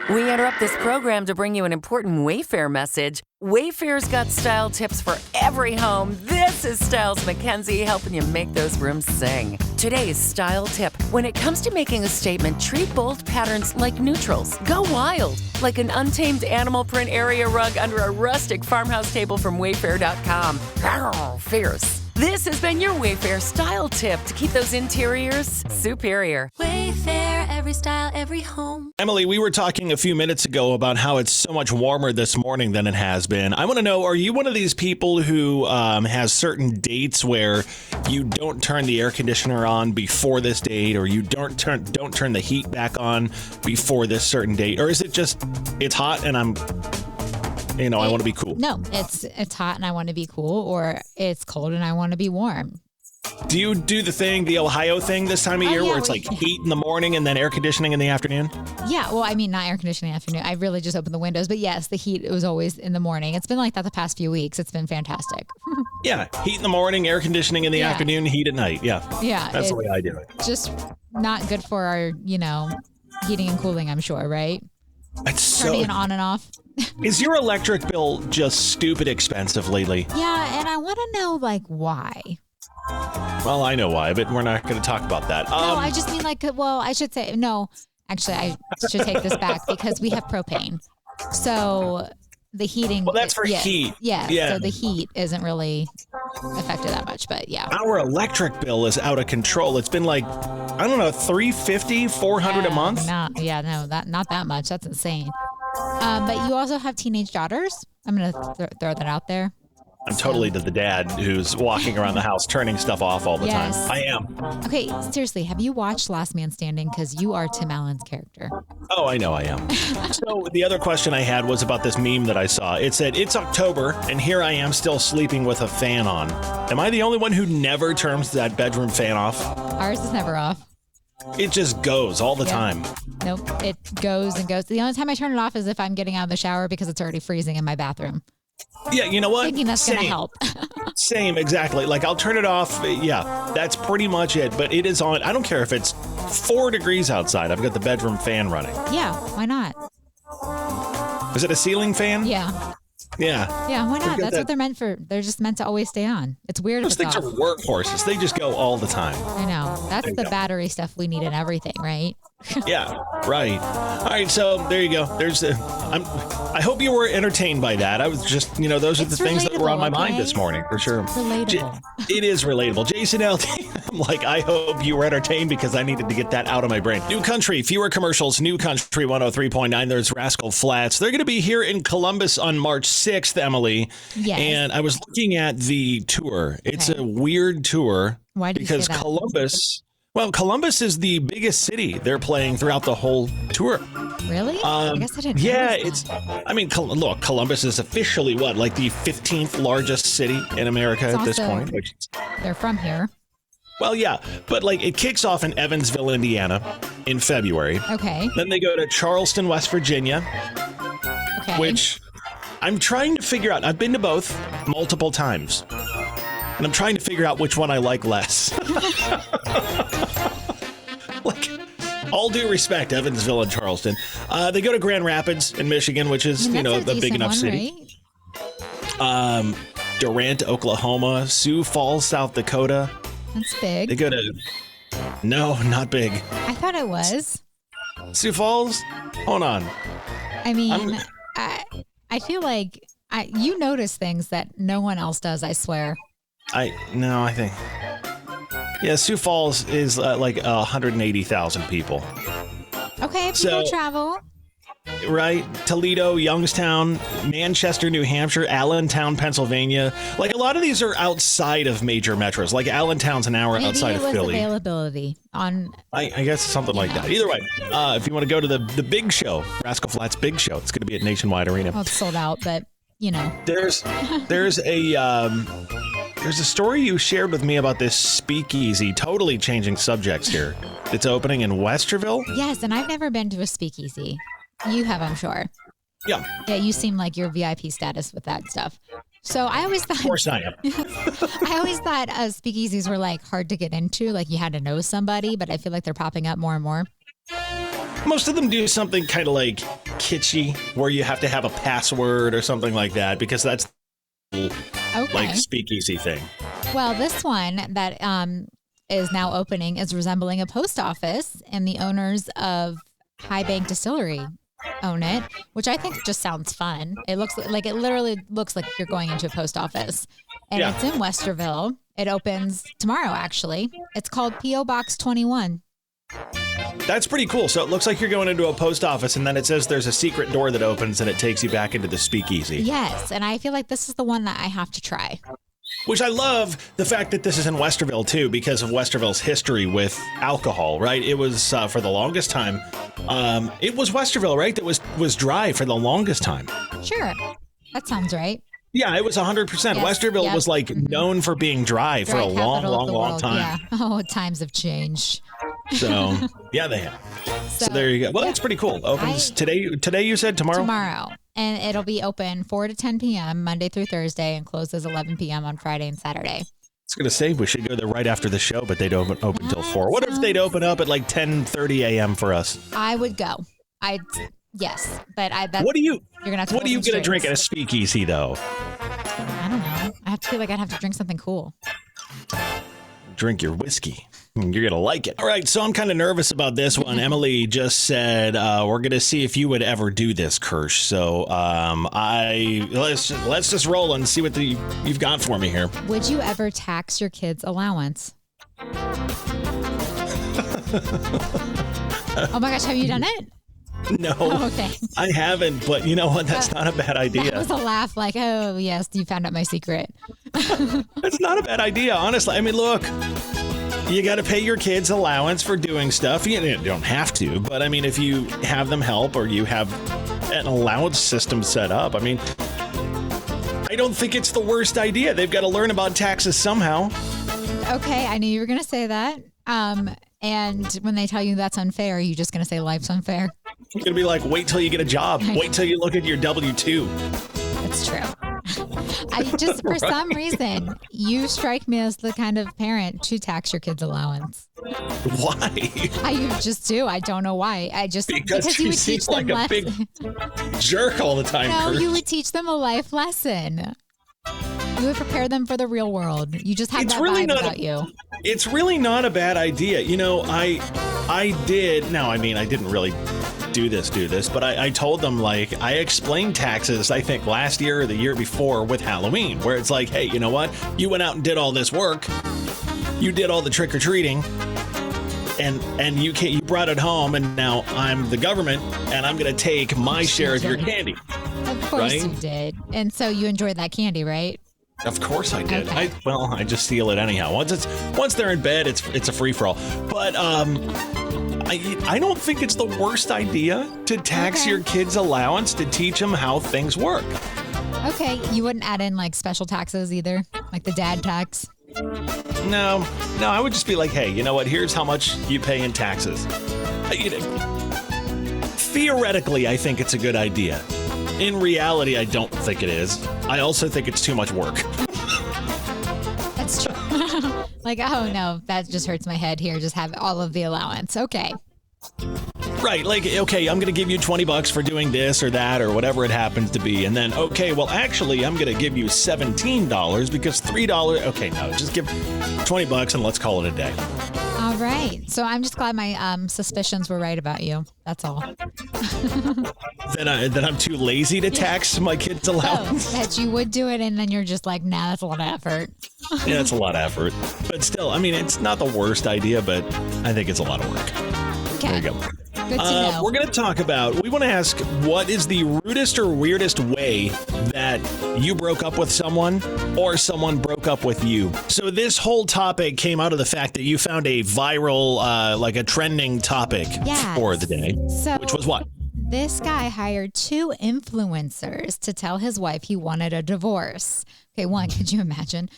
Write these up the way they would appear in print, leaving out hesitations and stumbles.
We interrupt this program to bring you an important Wayfair message. Wayfair's got style tips for every home. This is Styles McKenzie helping you make those rooms sing. Today's style tip. When it comes to making a statement, treat bold patterns like neutrals. Go wild, like an untamed animal print area rug under a rustic farmhouse table from Wayfair.com. Arr, fierce. This has been your Wayfair style tip to keep those interiors superior. Wayfair, every style, every home. Emily, we were talking a few minutes ago about how it's so much warmer this morning than it has been. I want to know, are you one of these people who has certain dates where you don't turn the air conditioner on before this date, or you don't turn the heat back on before this certain date? Or is it just, it's hot and I want to be cool? No, it's hot and I want to be cool, or it's cold and I want to be warm. Do you do the Ohio thing this time of year where it's like heat in the morning and then air conditioning in the afternoon? Yeah, well, I mean, not air conditioning in the afternoon. I really just open the windows. But yes, the heat was always in the morning. It's been like that the past few weeks. It's been fantastic. Yeah, heat in the morning, air conditioning in the afternoon, heat at night. Yeah, that's the way I do it. Just not good for our, heating and cooling, I'm sure, right? It's turning it on and off. Is your electric bill just stupid expensive lately? Yeah, and I want to know, why. Well, I know why, but we're not going to talk about that. No, I just mean I should say, no, actually, I should take this back because we have propane. So the heating. Well, that's for heat. Yeah, so the heat isn't really affected that much, but yeah. Our electric bill is out of control. It's been like, I don't know, $350, $400 a month? Not that much. That's insane. But you also have teenage daughters. I'm going to throw that out there. I'm totally the dad who's walking around the house turning stuff off all the time. I am. Okay, seriously, have you watched Last Man Standing? Because you are Tim Allen's character. Oh, I know I am. So the other question I had was about this meme that I saw. It said, it's October, and here I am still sleeping with a fan on. Am I the only one who never turns that bedroom fan off? Ours is never off. It just goes all the time. Nope, it goes and goes. The only time I turn it off is if I'm getting out of the shower because it's already freezing in my bathroom. Yeah, you know what? Thinking that's going to help. Same, exactly. Like, I'll turn it off. Yeah, that's pretty much it. But it is on. I don't care if it's 4 degrees outside. I've got the bedroom fan running. Yeah, why not? Is it a ceiling fan? Yeah. Yeah. Yeah, why not? That's what they're meant for. They're just meant to always stay on. It's weird. Those things are workhorses. They just go all the time. I know. That's the battery stuff we need in everything, right? Yeah, right. All right, so there you go. I hope you were entertained by that. I was just, those are the things that were on my mind this morning, for sure. Relatable. It is relatable. Jason LT, I'm like, I hope you were entertained because I needed to get that out of my brain. New Country, fewer commercials, New Country 103.9. There's Rascal Flatts. They're going to be here in Columbus on March 6th, Emily. Yes. And I was looking at the tour. It's a weird tour. Why do you say that? Because Columbus is the biggest city they're playing throughout the whole tour. Really? I guess I didn't know. Look, Columbus is officially the 15th largest city in America at this point. They're from here. Well, yeah, but it kicks off in Evansville, Indiana in February. Okay. Then they go to Charleston, West Virginia. Okay. Which I'm trying to figure out. I've been to both multiple times. And I'm trying to figure out which one I like less. All due respect, Evansville and Charleston. They go to Grand Rapids in Michigan, which is, the big enough city. Right? Durant, Oklahoma, Sioux Falls, South Dakota. That's big. They go to... No, not big. I thought it was. Sioux Falls? Hold on. I mean, I feel like you notice things that no one else does, I swear. I think... Yeah, Sioux Falls is 180,000 people. Okay, people travel. Right? Toledo, Youngstown, Manchester, New Hampshire, Allentown, Pennsylvania. A lot of these are outside of major metros. Allentown's an hour outside of Philly. Availability on. I guess something like that. Either way, if you want to go to the big show, Rascal Flatts Big Show, it's going to be at Nationwide Arena. Well, it's sold out, but There's a story you shared with me about this speakeasy, totally changing subjects here. It's opening in Westerville? Yes, and I've never been to a speakeasy. You have, I'm sure. Yeah. Yeah, you seem like you're VIP status with that stuff. So I always thought... Of course I am. I always thought speakeasies were hard to get into, you had to know somebody, but I feel like they're popping up more and more. Most of them do something kind of kitschy where you have to have a password or something like that? Because that's like speakeasy thing. Well, this one that is now opening is resembling a post office, and the owners of High Bank Distillery own it, which I think just sounds fun. It literally looks like you're going into a post office, and it's in Westerville. It opens tomorrow, actually. It's called P.O. Box 21. That's pretty cool. So it looks like you're going into a post office, and then it says there's a secret door that opens and it takes you back into the speakeasy. Yes, and I feel like this is the one that I have to try. Which I love the fact that this is in Westerville, too, because of Westerville's history with alcohol, right? It was, for the longest time, it was Westerville, right? That was dry for the longest time. Sure. That sounds right. Yeah, it was 100%. Yes, Westerville was known for being dry for a long time. Yeah. Oh, times have changed. So, yeah, they have. So there you go. Well, that's pretty cool. Opens today. Today, you said tomorrow? Tomorrow. And it'll be open 4 to 10 p.m. Monday through Thursday and closes 11 p.m. on Friday and Saturday. I was going to say we should go there right after the show, but they don't open till 4. What if they'd open up at like 10:30 a.m. for us? I would go. Yes, but what do you? You're gonna have to. What are you going to drink at a speakeasy, though? I don't know. I have to feel like I'd have to drink something cool. Drink your whiskey. You're going to like it. All right, so I'm kind of nervous about this one. Emily just said, we're going to see if you would ever do this, Kirsch. So let's just roll and see what you've got for me here. Would you ever tax your kids' allowance? Oh my gosh, have you done it? No, okay. I haven't, but you know what? That's not a bad idea. That was a laugh like, oh, yes, you found out my secret. That's not a bad idea, honestly. I mean, look, you got to pay your kids allowance for doing stuff. You don't have to, but I mean, if you have them help or you have an allowance system set up, I mean, I don't think it's the worst idea. They've got to learn about taxes somehow. Okay, I knew you were going to say that. And when they tell you that's unfair, you're just going to say life's unfair. You're going to be like, wait till you get a job. Wait till you look at your W-2. That's true. I just, for some reason, you strike me as the kind of parent to tax your kids' allowance. Why? I just do. I don't know why. Because you would teach them like a big jerk all the time. No, Kirsch. You would teach them a life lesson. You would prepare them for the real world. You just have that vibe about you. It's really not a bad idea. You know, I did. Now, I mean, I didn't really do this, but I told them, like, I explained taxes, I think last year or the year before with Halloween, where it's like, hey, you know what? You went out and did all this work. You did all the trick-or-treating. And you brought it home, and now I'm the government, and I'm going to take my share of your candy. Of course you did. And so you enjoyed that candy, right? Of course I did. Okay. I just steal it anyhow. Once they're in bed, it's a free-for-all. But I don't think it's the worst idea to tax your kids' allowance to teach them how things work. Okay. You wouldn't add in like special taxes either, like the dad tax? No, I would just be like, hey, you know what? Here's how much you pay in taxes. Theoretically, I think it's a good idea. In reality, I don't think it is. I also think it's too much work. That's true. Like, oh no, that just hurts my head here. Just have all of the allowance. Okay. Right. Like, okay, I'm going to give you $20 for doing this or that or whatever it happens to be. And then, okay, well, actually, I'm going to give you $17 because $3. Okay, no, just give $20 and let's call it a day. All right. So I'm just glad my suspicions were right about you. That's all. That I'm too lazy to tax my kids' allowance. Oh, that you would do it and then you're just like, nah, that's a lot of effort. Yeah, it's a lot of effort. But still, I mean, it's not the worst idea, but I think it's a lot of work. Okay. There you go. Good to know. We're going to talk about, we want to ask, what is the rudest or weirdest way that you broke up with someone or someone broke up with you? So this whole topic came out of the fact that you found a viral, like a trending topic for the day, which was what? This guy hired 2 influencers to tell his wife he wanted a divorce. Okay, one, could you imagine?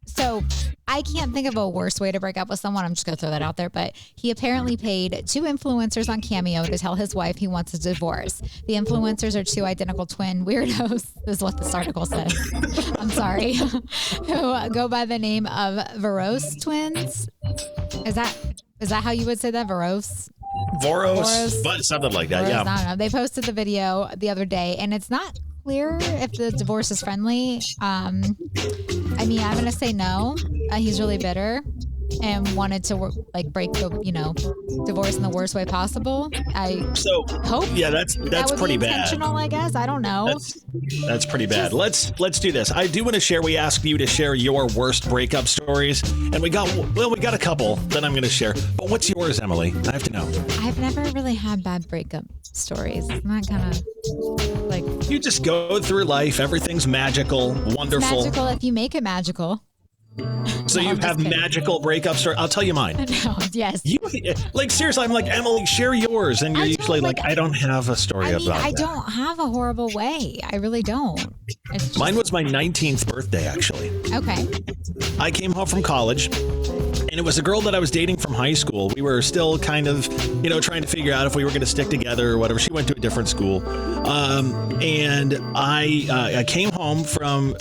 So I can't think of a worse way to break up with someone. I'm just going to throw that out there. But he apparently paid 2 influencers on Cameo to tell his wife he wants a divorce. The influencers are 2 identical twin weirdos. This is what this article says. I'm sorry. Who go by the name of Veros twins. Is that how you would say that? Veros? Voros, but something like that. Voros, Yeah. I don't know. They posted the video the other day, and it's not clear if the divorce is friendly. I mean, I'm gonna say no. He's really bitter and wanted to break the divorce in the worst way possible. I hope. Yeah, that's that would pretty be bad. intentional, I guess. I don't know. That's pretty bad. Let's do this. I do want to share. We asked you to share your worst breakup stories, and we got a couple that I'm going to share. But what's yours, Emily? I have to know. I've never really had bad breakup stories. Isn't that kind of like You just go through life. Everything's magical, wonderful. magical if you make it magical? So No, you I'm just have kidding. magical breakup stories. I'll tell you mine. No, yes. You seriously, I'm like, Emily, share yours, and you're I don't, usually like, I don't have a story I mean, about I that. don't have a horrible way. I really don't. It's just, Mine was my 19th birthday, actually. okay. I came home from college, and it was a girl that I was dating from high school. We were still kind of, trying to figure out if we were going to stick together or whatever. She went to a different school, and I came home from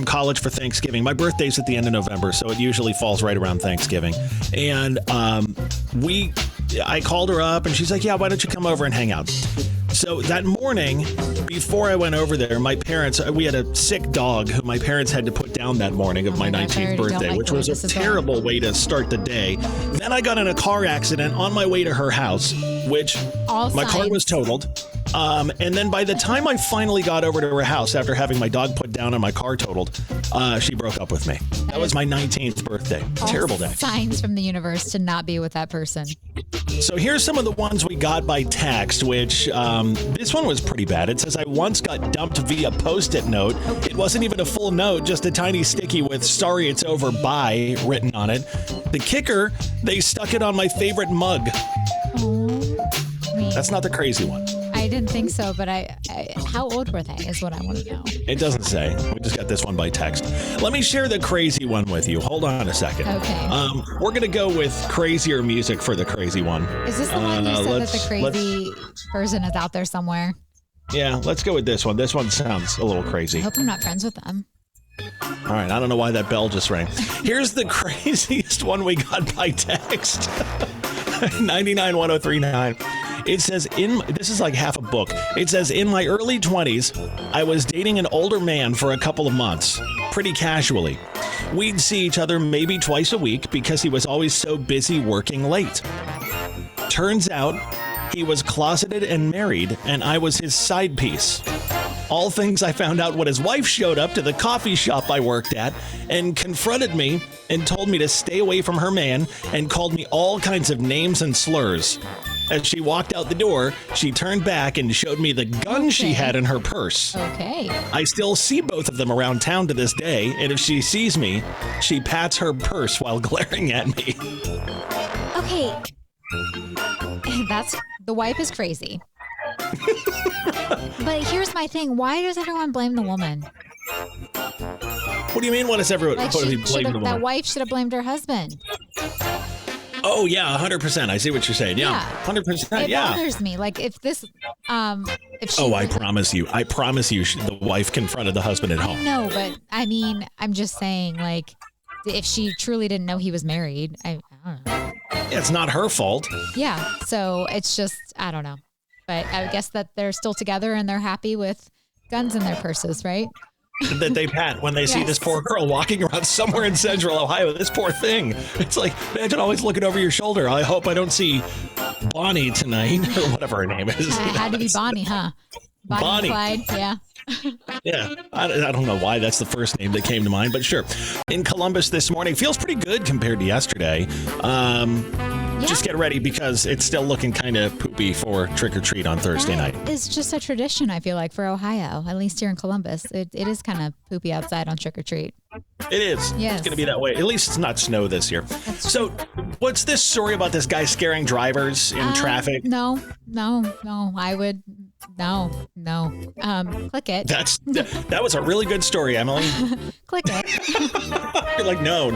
college for Thanksgiving. My birthday's at the end of November, so it usually falls right around Thanksgiving. And I called her up, and she's like, "Yeah, why don't you come over and hang out?" So that morning, before I went over there, my parents, we had a sick dog who my parents had to put down that morning of my my gosh, I 19th already don't birthday, like which the way was this a is going. terrible way to start the day. Then I got in a car accident on my way to her house, which All my car signs. was totaled. And then by the time I finally got over to her house after having my dog put down and my car totaled, she broke up with me. That was my 19th birthday. All Terrible day. signs from the universe to not be with that person. So here's some of the ones we got by text, which this one was pretty bad. It says, I once got dumped via Post-it note. It wasn't even a full note, just a tiny sticky with "Sorry it's over, bye" written on it. The kicker, they stuck it on my favorite mug. That's not the crazy one. I didn't think so, but how old were they is what I want to know. It doesn't say. We just got this one by text. Let me share the crazy one with you. Hold on a second. Okay. We're going to go with crazier music for the crazy one. Is this the one you said that the crazy person is out there somewhere? Yeah, let's go with this one. This one sounds a little I crazy. hope I'm not friends with them. All right, I don't know why that bell just rang. Here's the craziest one we got by text. 99103.9. It says, this is like half a book. It says, in my early 20s, I was dating an older man for a couple of months, pretty casually. We'd see each other maybe twice a week because he was always so busy working late. Turns out he was closeted and married, and I was his side piece. All things I found out when his wife showed up to the coffee shop I worked at and confronted me and told me to stay away from her man and called me all kinds of names and slurs. As she walked out the door, she turned back and showed me the gun she had in her purse. Okay. I still see both of them around town to this day, and if she sees me, she pats her purse while glaring at me. Okay. The wife is crazy. But here's my thing. Why does everyone blame the woman? What do you mean? What is everyone? Like that wife should have blamed her husband. Oh yeah, 100%. I see what you're saying. Yeah, 100%. It Yeah. bothers me. Like if this, if she. Oh, I promise you, the wife confronted the husband at home. No, but I mean, I'm just saying, like, if she truly didn't know he was married, I don't know. It's not her fault. Yeah. So it's just, I don't know. But I guess that they're still together and they're happy with guns in their purses, right? That they pat when they see this poor girl walking around somewhere in central Ohio. This poor thing. It's like, imagine always llooking over your shoulder. I hope I don't see Bonnie tonight or whatever her name is. It had to be Bonnie, huh? Bonnie. Clyde, yeah. Yeah, I don't know why that's the first name that came to mind, but sure. In Columbus this morning, feels pretty good compared to yesterday. Just get ready because it's still looking kind of poopy for trick or treat on Thursday night. It's just a tradition, I feel like, for Ohio, at least here in Columbus. It is kind of poopy outside on trick or treat. It is. Yes. It's going to be that way. At least it's not snow this year. So, what's this story about this guy scaring drivers in traffic? No. I would. No. Click it. That was a really good story, Emily. Click it. You're like, no.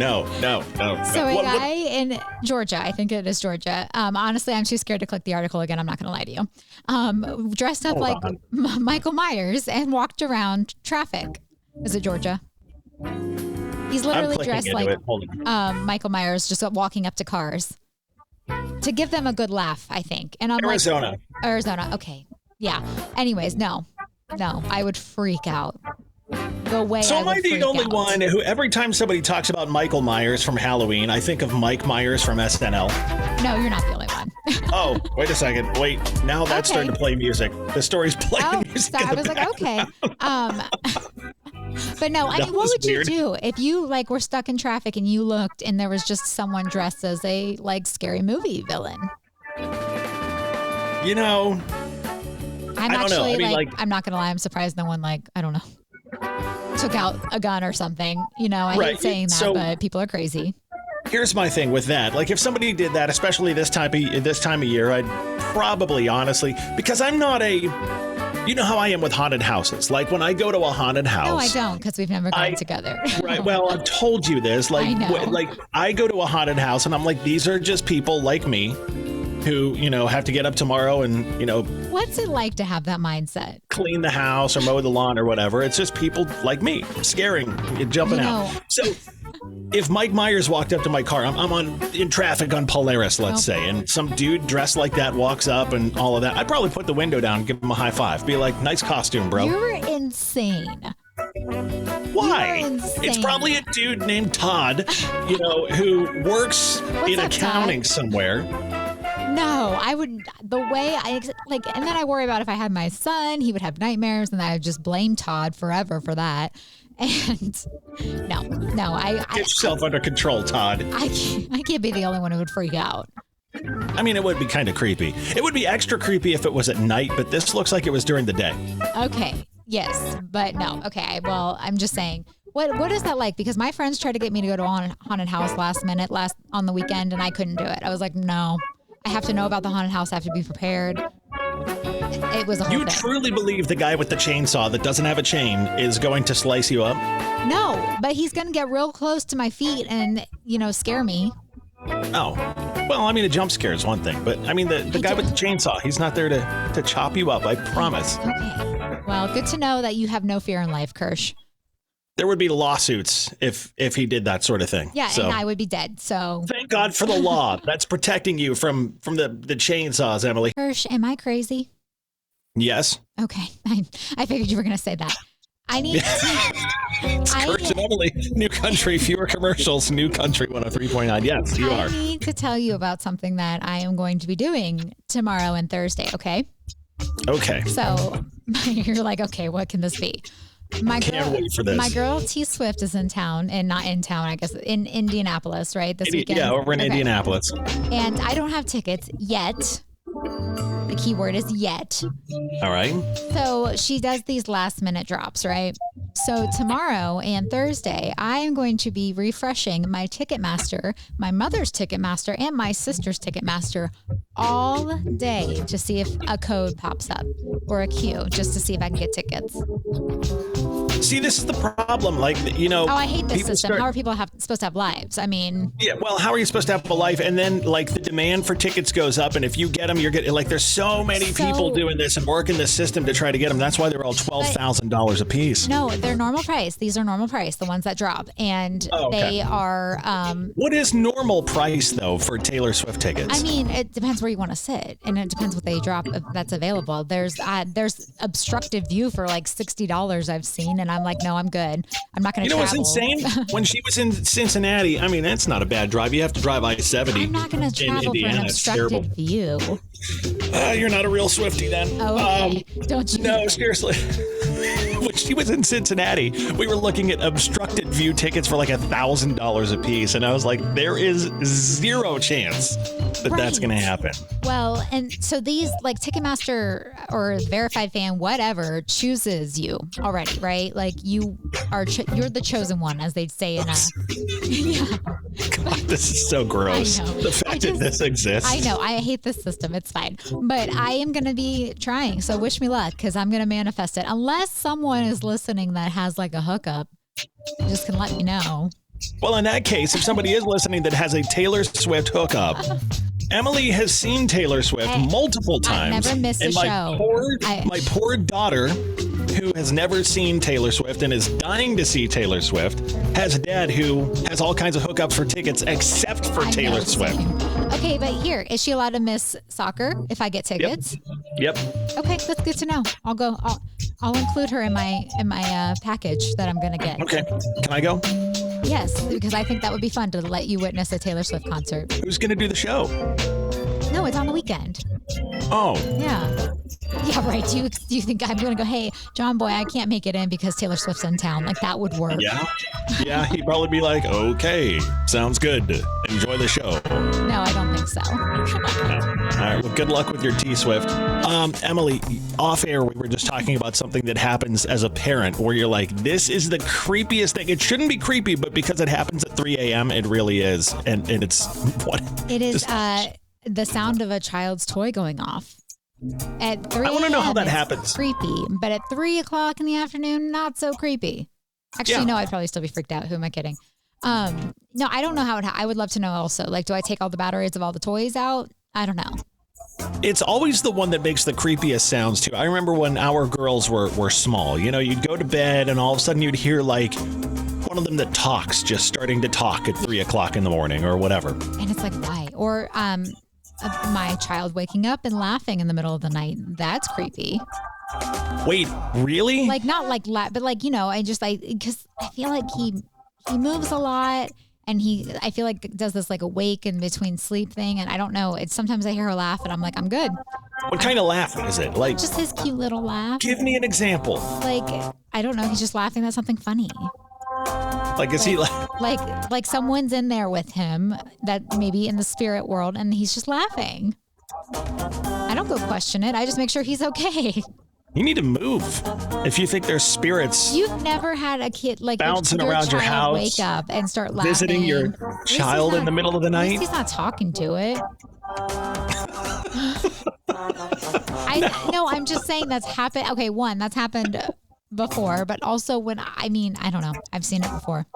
So a guy in Georgia, I think it is Georgia. Honestly, I'm too scared to click the article again. I'm not going to lie to you. Dressed up like Michael Myers and walked around traffic. Is it Georgia? He's literally dressed like Michael Myers, just walking up to cars. to give them a good laugh, I think. And I'm Arizona. like, Arizona. Okay. Yeah. Anyways, no, I would freak out. The way So I am would I the freak only out. one who, every time somebody talks about Michael Myers from Halloween, I think of Mike Myers from SNL? No, you're not the only one. Oh, wait a second. Wait, now that's starting to play music. The story's playing music. So in I the was like, background. okay. But no, I That mean, what was would weird. you do if you like were stuck in traffic and you looked and there was just someone dressed as a like scary movie villain? You know, I'm I don't know. actually I mean, like- I'm not gonna lie, I'm surprised no one I don't know, took out a gun or something. You know, I Right. hate saying that, So- but people are crazy. here's my thing with that. Like, if somebody did that, especially this time of year, I'd probably, honestly, because I'm not you know how I am with haunted houses. Like, when I go to a haunted house. No, I don't, because we've never gone together. Right. Well, I've told you this. Like, I know. like I go to a haunted house and I'm like, these are just people like me who, have to get up tomorrow and, What's it like to have that mindset? clean the house or mow the lawn or whatever. It's just people like me, scaring, jumping out. So if Mike Myers walked up to my car, I'm in traffic on Polaris, let's say, and some dude dressed like that walks up and all of that, I'd probably put the window down and give him a high five. Be like, nice costume, bro. You're insane. Why? You're insane. It's probably a dude named Todd, who works in up, accounting Todd? somewhere. No, I would. The way and then I worry about if I had my son, he would have nightmares, and I would just blame Todd forever for that. And no, Get yourself under control, Todd. I can't be the only one who would freak out. I mean, it would be kind of creepy. It would be extra creepy if it was at night, but this looks like it was during the day. Okay, yes, but no. Okay, well, I'm just saying. What is that like? Because my friends tried to get me to go to a haunted house last on the weekend, and I couldn't do it. I was like, no. I have to know about the haunted house. I have to be prepared. It was a whole You thing. truly believe the guy with the chainsaw that doesn't have a chain is going to slice you up? No, but he's going to get real close to my feet and, scare me. Oh. Well, I mean, a jump scare is one thing, but I mean, the guy with the chainsaw, he's not there to chop you up, I promise. Okay. Well, good to know that you have no fear in life, Kirsch. There would be lawsuits if he did that sort of thing. Yeah, So, and I would be dead. So, thank God for the law that's protecting you from the chainsaws, Emily. Kirsch, am I crazy? Yes. Okay. I figured you were going to say that. I need It's Kirsch and Emily, New Country, fewer commercials, New Country 103.9. Yes, you I are. need to tell you about something that I am going to be doing tomorrow and Thursday, okay? Okay. So, you're like, okay, what can this be? Can't wait for this. My girl T Swift is in town, and not in town, I guess, in Indianapolis, right? This weekend. Yeah, over in Okay. Indianapolis. And I don't have tickets yet. The key word is yet. All right. So she does these last minute drops, right? So tomorrow and Thursday, I am going to be refreshing my Ticketmaster, my mother's Ticketmaster, and my sister's Ticketmaster all day to see if a code pops up or a queue, just to see if I can get tickets. See, this is the problem. Like, Oh, I hate this people system. How are people supposed to have lives? I mean, Yeah, well, how are you supposed to have a life? And then, like, the demand for tickets goes up, and if you get them, you're getting, like, there's so many people doing this and working this system to try to get them. That's why they're all $12,000 a piece. no, they're normal price. These are normal price, the ones that drop. And they are, What is normal price, though, for Taylor Swift tickets? I mean, it depends where you want to sit, and it depends what they drop that's available. There's obstructed view for like $60 I've seen, and I'm like, no, I'm good. I'm not going to You know travel. what's insane? When she was in Cincinnati, I mean, that's not a bad drive. You have to drive I-70. I'm not going to in travel for Indiana. an It's terrible. obstructed view. You're not a real Swiftie then. Oh, okay. Don't you? No, seriously. When she was in Cincinnati, we were looking at obstructed view tickets for like $1,000 a piece. And I was like, there is zero chance that that's going to happen. Well, and so these like Ticketmaster or Verified Fan, whatever, chooses you already, right? Like you are, you're the chosen one, as they'd say in a. Yeah. God, this is so gross. I know. The fact that this exists. I know. I hate this system. It's fine. But I am going to be trying. So wish me luck because I'm going to manifest it. Unless someone is listening that has like a hookup, you just can let me know. Well, in that case, if somebody is listening that has a Taylor Swift hookup, Emily has seen Taylor Swift multiple times. never missed a and show. My poor daughter, who has never seen Taylor Swift and is dying to see Taylor Swift, has a dad who has all kinds of hookups for tickets except for I Taylor know, Swift. same. Okay, but here, is she allowed to miss soccer if I get tickets? Yep. Okay, that's good to know. I'll go. I'll include her in my package that I'm gonna get. Okay. Can I go? Yes, because I think that would be fun to let you witness a Taylor Swift concert. Who's going to do the show? No, it's on the weekend. Oh. Yeah. Yeah, right. Do you think I'm going to go, hey, John Boy, I can't make it in because Taylor Swift's in town? Like, that would work. Yeah. Yeah, he'd probably be like, okay, sounds good. Enjoy the show. No, I don't think so. All right. Well, good luck with your T-Swift. Emily, off air, we were just talking about something that happens as a parent where you're like, this is the creepiest thing. It shouldn't be creepy, but because it happens at 3 a.m., it really is. And it's what? It is the sound of a child's toy going off. At 3 I want to know how that happens. Creepy, but at 3 o'clock in the afternoon, not so creepy. Actually, no, I'd probably still be freaked out. Who am I kidding? No, I don't know how I would love to know also. Like, do I take all the batteries of all the toys out? I don't know. It's always the one that makes the creepiest sounds, too. I remember when our girls were small. You know, you'd go to bed and all of a sudden you'd hear, like, one of them that talks just starting to talk at 3 o'clock in the morning or whatever. And it's like, why? Or my child waking up and laughing in the middle of the night. That's creepy. Wait, really? Like, not like but like, you know, because I feel like he moves a lot and I feel like does this like awake in between sleep thing. And I don't know. Sometimes I hear her laugh and I'm like, I'm good. What kind of laugh is it? Like, just his cute little laugh. Give me an example. Like, I don't know. He's just laughing at something funny. Like, is he like someone's in there with him that maybe in the spirit world and he's just laughing. I don't go question it. I just make sure he's okay. You need to move. If you think there's spirits. You've never had a kid like bouncing around your house, wake up and start laughing. Visiting your child in the middle of the night. At least he's not talking to it. I'm just saying that's happened. Okay, that's happened before, but also I don't know. I've seen it before.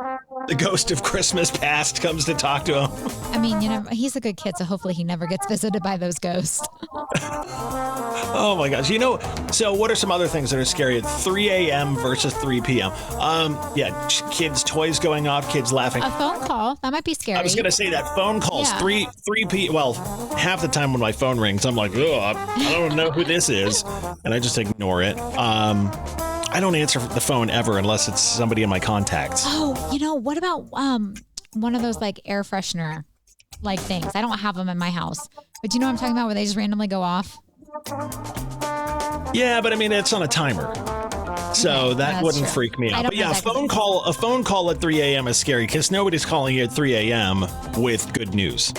The ghost of Christmas past comes to talk to him. I mean, you know, he's a good kid, so hopefully he never gets visited by those ghosts. Oh my gosh. You know, so what are some other things that are scary at 3 a.m. versus 3 p.m.? Kids' toys going off, kids laughing. A phone call, that might be scary. I was going to say that phone calls, Yeah. 3 p.m. Well, half the time when my phone rings, I'm like, oh, I don't know who this is. And I just ignore it. I don't answer the phone ever unless it's somebody in my contacts. Oh, you know, what about one of those like air freshener like things? I don't have them in my house. But do you know what I'm talking about where they just randomly go off? Yeah, but I mean, it's on a timer. So that wouldn't freak me out. But yeah, a phone call at 3 a.m. is scary because nobody's calling you at 3 a.m. with good news.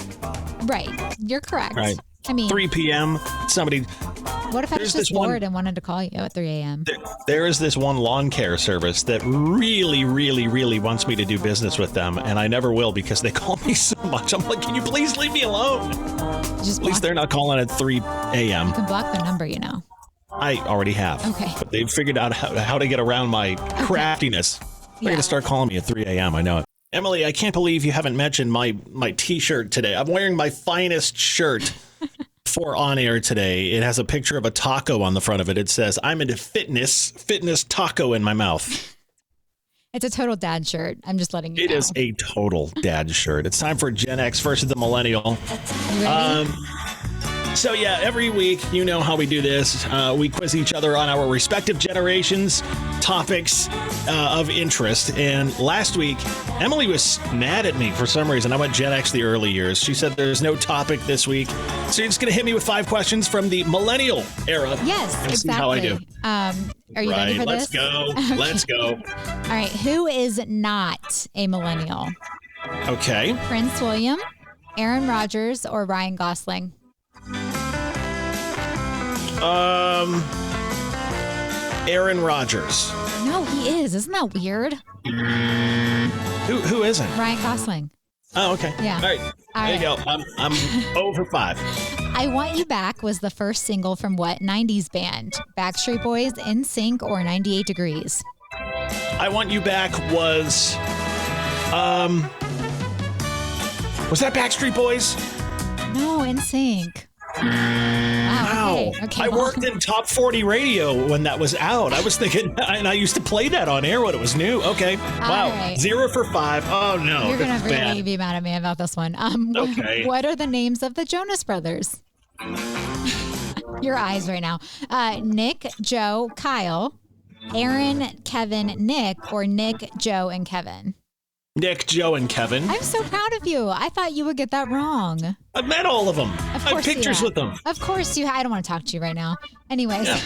Right. You're correct. Right. I mean, 3 p.m. somebody. What if I was just bored and wanted to call you at 3 a.m.? There is this one lawn care service that really, really, really wants me to do business with them, and I never will because they call me so much. I'm like, can you please leave me alone? At least they're not calling at 3 a.m. You can block their number, you know. I already have. Okay. But they've figured out how to get around my craftiness. They're going to start calling me at 3 a.m. I know it. Emily, I can't believe you haven't mentioned my T-shirt today. I'm wearing my finest shirt for on air today. It has a picture of a taco on the front of it. It says, I'm into fitness taco in my mouth. It's a total dad shirt. I'm just letting you know. It is a total dad shirt. It's time for Gen X versus the Millennial. You ready? So yeah, every week, you know how we do this. We quiz each other on our respective generations, topics of interest. And last week, Emily was mad at me for some reason. I went Gen X the early years. She said there's no topic this week. So you're just going to hit me with 5 questions from the Millennial era. Yes, and exactly. See how I do. Are you ready for let's this? Go. Okay. Let's go. All right. Who is not a millennial? Okay. Prince William, Aaron Rodgers, or Ryan Gosling? Aaron Rodgers. No, he is. Isn't that weird? Who isn't? Ryan Gosling. Oh, okay. Yeah. All right. There you go. I'm 0 for 5. I Want You Back was the first single from what 90s band? Backstreet Boys, NSYNC, or 98 Degrees? I Want You Back was that Backstreet Boys? No, NSYNC. Wow. Okay. I worked in top 40 radio when that was out. I was thinking, and I used to play that on air when it was new. Okay. Wow. Right. 0 for 5. Oh, no. You're going to really bad. be mad at me about this one. Okay. What are the names of the Jonas Brothers? Your eyes right now. Nick, Joe, Kyle, Aaron, Kevin, Nick, or Nick, Joe, and Kevin? Nick, Joe, and Kevin. I'm so proud of you. I thought you would get that wrong. I've met all of them. Of I course have pictures you with them. Of course you. I don't want to talk to you right now. Anyways. Yeah.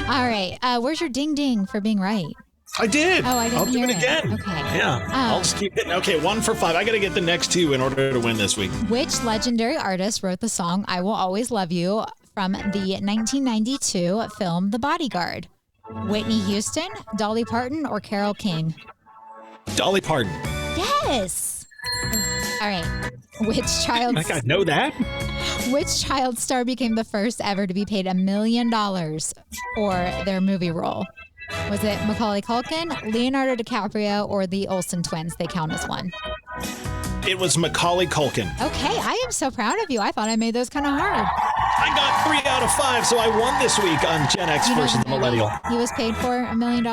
All right. Where's your ding ding for being right? I did. Oh, I didn't I'll do hear it again. Okay. Yeah. I'll just keep hitting. Okay, 1 for 5. I got to get the next 2 in order to win this week. Which legendary artist wrote the song I Will Always Love You from the 1992 film The Bodyguard? Whitney Houston, Dolly Parton, or Carole King? Dolly Parton. Yes. All right. Which child star became the first ever to be paid $1 million for their movie role? Was it Macaulay Culkin, Leonardo DiCaprio, or the Olsen twins? They count as one. It was Macaulay Culkin. Okay, I am so proud of you. I thought I made those kind of hard. I got 3 out of 5, so I won this week on Gen X versus the Millennial. He was paid for $1 million?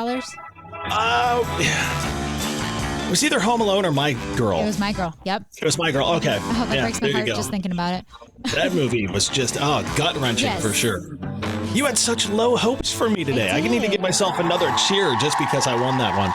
It was either Home Alone or My Girl. It was My Girl. Yep. It was My Girl. Okay. Oh, that breaks my there heart you go. just thinking about it. That movie was just, gut-wrenching Yes. for sure. You had such low hopes for me today. I need to give myself another cheer just because I won that one.